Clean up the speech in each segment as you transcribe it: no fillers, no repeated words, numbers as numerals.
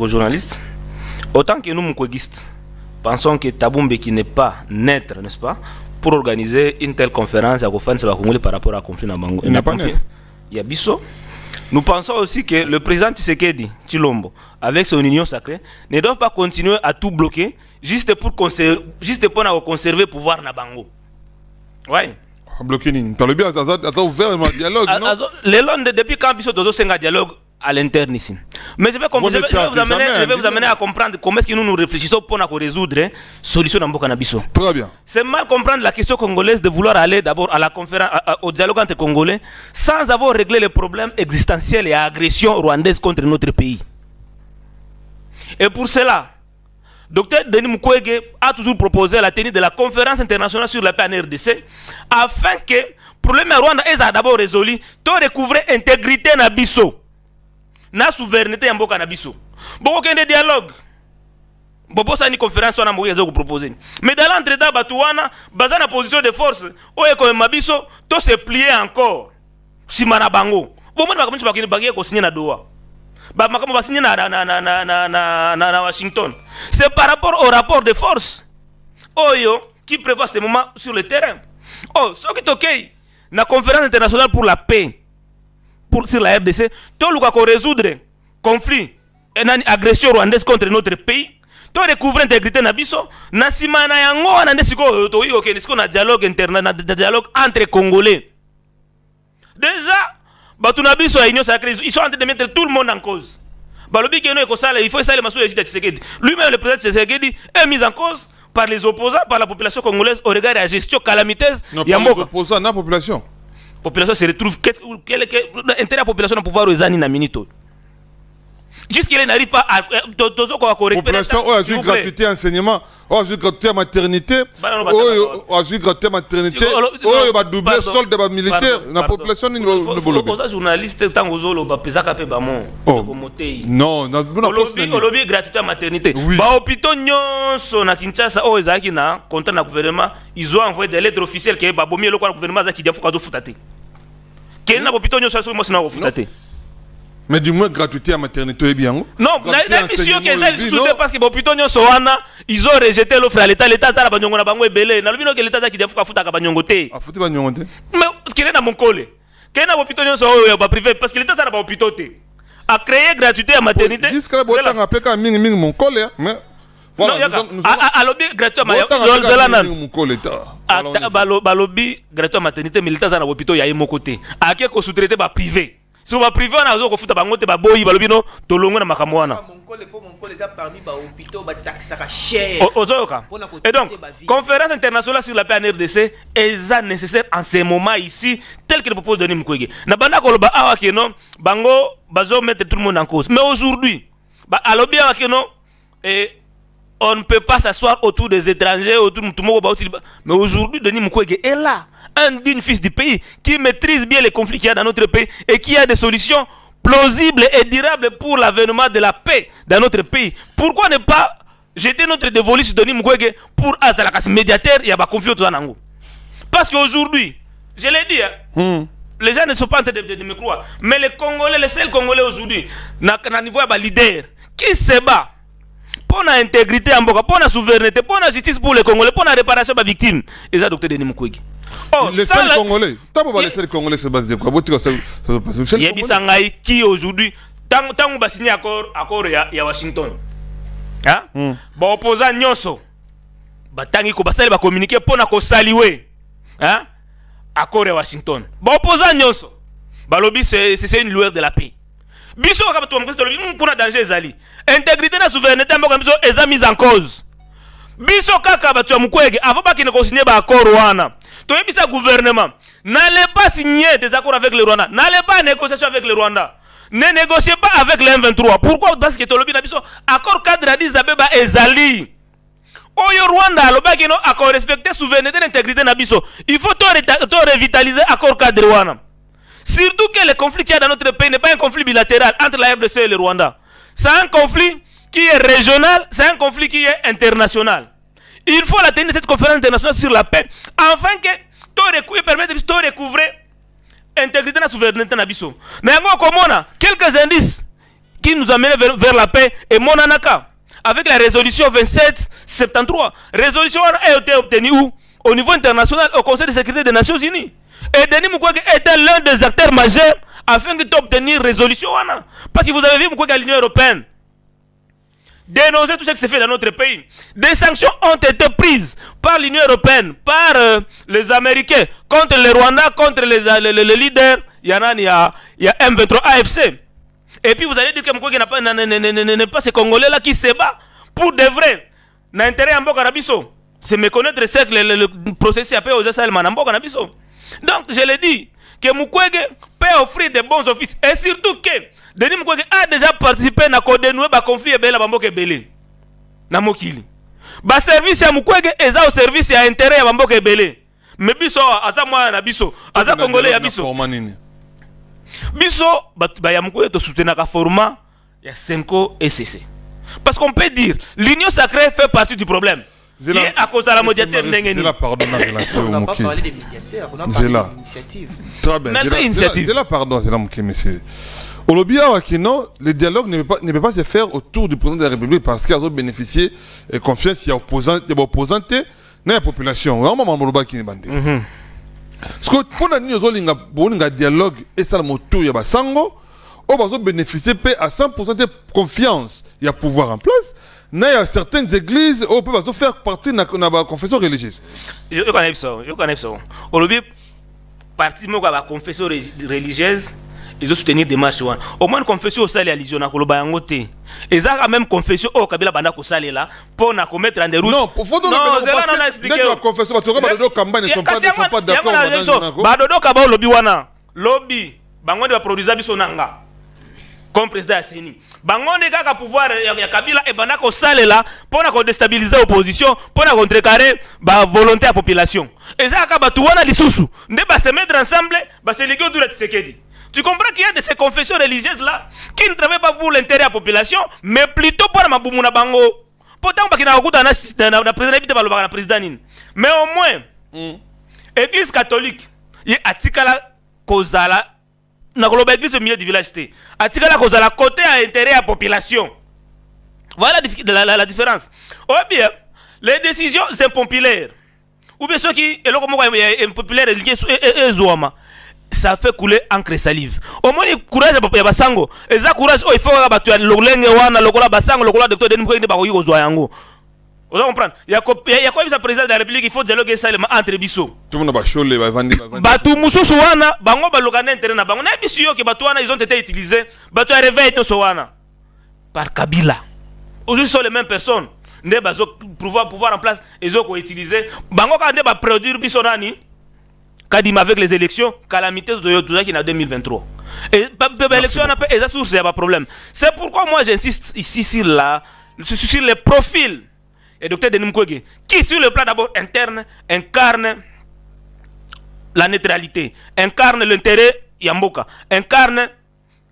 aux journalistes, autant que nous, moukwégistes, pensons que Taboumbe qui n'est pas neutre, n'est-ce pas, pour organiser une telle conférence à Congolais par rapport à conflit dans Bango. Il n'est pas neutre. Il y a Bisso. Nous pensons aussi que le président Tshisekedi Tshilombo, avec son union sacrée, ne doit pas continuer à tout bloquer juste pour conserver le pouvoir dans Bango. Ouais. Bloquer ni. T'as le bien, t'as ouvert un dialogue, non? Depuis quand Bisso doit un dialogue à l'interne ici. Mais je vais vous amener à comprendre comment est-ce que nous réfléchissons pour résoudre la solution dans Mboka Nabiso. Très bien. C'est mal comprendre la question congolaise de vouloir aller d'abord à la conférence, au dialogue entre Congolais, sans avoir réglé les problèmes existentiels et agressions rwandaises contre notre pays. Et pour cela, Dr Denis Mukwege a toujours proposé la tenue de la conférence internationale sur la paix en RDC afin que le problème Rwanda est d'abord résolu, tout recouvrer l'intégrité Nabiso. Na souveraineté ya mboka na biso. Boko kende dialogue. Bobo sa ni conférence wana mboka yazo proposer. Mais dans l'entretemps batuwana baza na position de force oye ko mabiso to se plier encore. Simana bango. Bomo ba komisha bakini bagiye ko signer na Doha. Ba makamo ba signer na Washington. C'est par rapport au rapport de force. Oyo qui prévoit ce moment sur le terrain. Oh, ce qui est OK. Na conférence internationale pour la paix. Sur la RDC, tout le monde résoudre conflit et agression rwandaise contre notre pays, tout recouvrir l'intégrité nabiso, na simana yango na ndesiko to yi OK, ndesiko na dialogue interne, na dialogue entre Congolais. Déjà, batu nabiso ya union sacrée, ils sont en train de mettre tout le monde en cause. Balobi que il faut ça les masous de Tshisekedi. Lui-même le président Tshisekedi est mis en cause par les opposants, par la population congolaise au regard de la gestion calamiteuse ya mboka. Les opposants na population. La population se retrouve. Quel est l'intérêt de la population de pouvoir aux années na minito? Jusqu'il n'arrive pas à. La population a vu gratuité enseignement, a vu gratuité maternité, a vu gratuité maternité, a doublé solde de militaire. La population n'est pas. Les journalistes, tant aux autres, pesaka pe bamon. Non, non, lobby gratuité maternité. Bah hôpitaux nyonso na Kinshasa, oh ezaki na contre na gouvernement, ils ont envoyé des lettres officielles qui ba bomi le gouvernement za ki dia fuka zo futate. Quel na hôpitaux nyonso so mo sina futate. Mais du moins gratuité à maternité est bien. Non, la mission que ils soutient parce que l'hôpital ils ont rejeté l'offre à l'État. L'État ça banyongo na bango ebele. Na lobino que l'État ça qui dia fuka futa ka banyongo te. A futa banyongo te. Mais qu'il est dans mon col. Qu'il na hôpital nyonso ba privé parce que l'État ça na ba hôpital te. A créé gratuité à maternité. Jusqu'à la boîte on appelle quand mingi mingi mon col mais voilà, à lobby gratuit à maternité. À lobby gratuit à maternité mais l'État ça na hôpital ya yemo côté. A qui ko sous-traité ba privé. Si on va priver, on a besoin de faire des choses, boyi, balobino, tolongo na makamwana. Et donc, conférence internationale sur la paix en RDC est nécessaire en ce moment ici, tel que le propose Denis Mukwege. Na banda koloba awa keno, bango bazo mettre tout le monde en cause. Mais aujourd'hui, alobi awa keno, on ne peut pas s'asseoir autour des étrangers, autour de tout le monde. Mais aujourd'hui, Denis Mukwege est là. Un digne fils du pays qui maîtrise bien les conflits qu'il y a dans notre pays et qui a des solutions plausibles et durables pour l'avènement de la paix dans notre pays. Pourquoi ne pas jeter notre dévolu sur Denis Mukwege pour être la médiateur et avoir conflit autour de nous? Parce qu'aujourd'hui, je l'ai dit, les gens ne sont pas en train de me croire, mais les Congolais, les seuls Congolais aujourd'hui, à niveau de leader, qui se bat pour l'intégrité en Boka, pour la souveraineté, pour la justice pour les Congolais, pour la réparation des victimes, et ça, docteur Denis Mukwege. Oh, les seuls Congolais. T'as pas les seuls Congolais se basent de quoi? Yebisangaï qui aujourd'hui, tant qu'on va signer accord à Washington. Hein? Bon opposant nyonso. Batangi ko basali ba communiquer pour na ko saliwe. Hein? Accord à Washington. Bon opposant nyonso. Balobi c'est une lueur de la paix. Biso ka bato pour na danger ezali. Intégrité na souveraineté mboko biso eza mise en cause. Biso kaka bato ya Mukwege avant pas qu'il ne consigne ba accord wana. Toyebi sa gouvernement n'allez pas signer des accords avec le Rwanda, n'allez pas négocier avec le Rwanda. Ne négociez pas avec le M23. Pourquoi? Parce que tolobi na biso accord cadre à Addis Abeba ezali. Oyo Rwanda aloba que non accord respecter souveraineté et intégrité na biso. Il faut tout revitaliser accord cadre wana. Surtout que le conflit qu'il y a dans notre pays n'est pas un conflit bilatéral entre la RDC et le Rwanda. C'est un conflit qui est régional, c'est un conflit qui est international. Il faut la tenir de cette conférence internationale sur la paix, afin que tout permettre de recouvrir l'intégrité de la souveraineté de Nabiso. Mais quelques indices qui nous amène vers la paix et Monanaka. Avec la résolution 2773. Résolution a été obtenue où? Au niveau international, au Conseil de sécurité des Nations Unies. Et Denis Mukwege était l'un des acteurs majeurs afin d'obtenir résolution. Parce que vous avez vu Mukwege à l'Union européenne dénoncer tout ce qui s'est fait dans notre pays. Des sanctions ont été prises par l'Union européenne, par les Américains, contre le Rwanda, contre les leaders. Il y a M23 AFC. Et puis vous allez dire que Mukwege n'est pas ce Congolais-là qui se bat pour de vrai. L'intérêt en Mboka Nabiso. C'est méconnaître ce que le processus appelé aux Salman en Mboka Nabiso. Donc je l'ai dit, que Mukwege peut offrir de bons offices. Et surtout que Denis Mukwege a déjà participé à dénouer le conflit et la Bamboke Belé. Na Mokili. Ba service à Mukwege est au service à intérêt à Bamboke Belé. Mais biso aza moi na biso, aza congolais ya biso. Biso ba ya Mukwege to soutenir ka format ya Senko et CC. Parce qu'on peut dire l'union sacrée fait partie du problème. Il est à cause de la médiateur Nengeni. On n'a pas parlé des médiateurs, on a parlé d'initiative. Très bien. C'est là, pardon, c'est là, monsieur. Au lobby le dialogue ne peut pas se faire autour du président de la République parce qu'il a bénéficié de confiance des opposants de la population. Parce que pour nous, dialogue et ça, le y a Sango, on va bénéficier à 100% de confiance. Il y a pouvoir en place. Il y a certaines églises où on peut faire partie de la confession religieuse. Je connais ça. Au lobby, partie de la confession religieuse, ils ont soutenu des marches. Au moins, confession au salle à l'Ision, ils ont même confession au Kabila Banda au salle là pour commettre en déroute. Non, il faut non expliquer. La confession, parce que les campagnes ne sont pas d'accord. Badodo Kaba lobby wana. Lobby, bango de produire bisonanga. Comme président Assini. Bangonde kaka pouvoir ya Kabila et banda ko sale là pour na déstabiliser l'opposition, pour na contrecarrer ba volonté à population. Et ça ka batu wana lisusu, nde ba se mettre ensemble, ba se liguer autour de Tshisekedi. Tu comprends qu'il y a de ces confessions religieuses là qui ne travaillent pas pour l'intérêt de la population, mais plutôt pour ma boumuna bango. Pourtant ba kina okuta na président bité ba na président nini. Mais au moins église catholique, y atikala kozala na koloba église au milieu du village té. Atikala kozala côté à intérêt à la population. Voilà la différence. Ou bien les décisions impopulaires. Ou bien ceux qui est impopulaire et zouama. Ça fait couler encre salive. Au moins le courage ya basango. Eza courage il faut battre lolenge wana lokola basango lokola docteur Denis Mukwege ba ko zwa yango. Vous comprenez? Il y a quoi le président de la République, il faut dialoguer seulement entre biso. Tout le monde va choler, va vendre. Batu mususu wana, bango ba lokana interne na bango. Na bisu yo ke batu wana ils ont été utilisés, batu a réveillé to wana par Kabila. Aujourd'hui sont les mêmes personnes. Ne bazo pouvoir en place, ils ont utilisé. Bango ka ne ba produire biso nani? Kadima avec les élections, calamité de Yotuza qui en 2023. Et l'élection n'a pas des sources, il y a pas de problème. C'est pourquoi moi j'insiste ici sur les profils. Et docteur Denis Mukwege, qui sur le plan d'abord interne incarne la neutralité, incarne l'intérêt Yamboka, incarne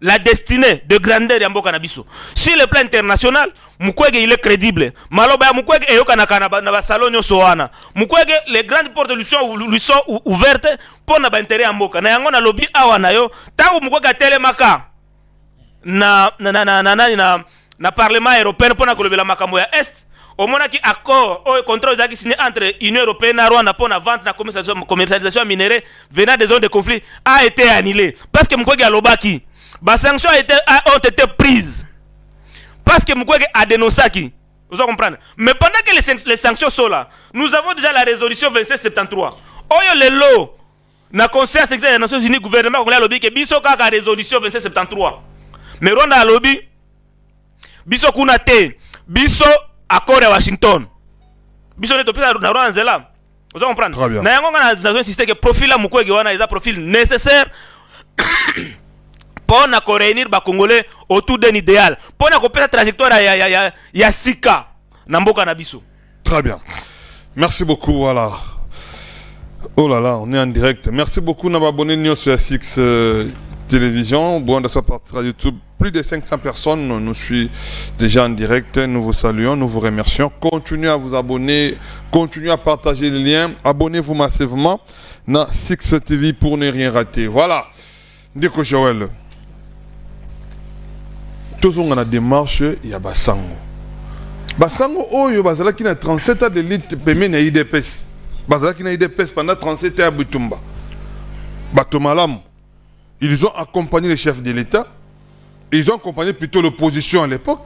la destinée de grandeur Yamboka Nabiso. Sur le plan international, Mukwege il est crédible. Maloba Mukwege est au salon Soana. Mukwege, les grandes portes lui sont ouvertes pour l'intérêt Yamboka. Na yango na lobby awana yo, tant Mukwege telemaka na parlement européen pour na kolobela makambo ya est. Au moment qui accord au contrat qui signé entre l'Union européenne et Rwanda pour la vente la commercialisation minérale venant des zones de conflit a été annulé parce que Mukwege a lobaki. Les sanctions ont été prises parce que Mukwege a dénoncé qui. Vous comprenez? Mais pendant que les sanctions sont là, nous avons déjà la résolution 2773. Oyo le lot na conseil secrétaire des Nations Unies gouvernement congolais a lobby que biso kaka résolution 2773. Mais Rwanda a lobby biso kuna te biso accord à Washington. Biso ne topisa na Rwanda nzela. Vous comprenez? Na yango na insister que profil la Mukwege wana est un profil nécessaire pour na réunir ba Congolais autour d'un idéal. Pour na kopesa trajectoire ya sika na mboka na biso. Très bien. Merci beaucoup voilà. Oh là là, on est en direct. Merci beaucoup d'avoir abonné nous sur Six Télévision. Bon, de soit par YouTube. Plus de 500 personnes nous suivent déjà en direct. Nous vous saluons, nous vous remercions. Continuez à vous abonner, continuez à partager les liens. Abonnez-vous massivement dans Six TV pour ne rien rater. Voilà. Diko Joël. tous on a la démarche il y a Basango. Basango oyo bazala qui na 37 ans de l'élite pemé na IDPS. Bazala qui na IDPS pendant 37 ans à Butumba. Batomalam. Ils ont accompagné les chefs de l'État. Ils ont accompagné plutôt l'opposition à l'époque.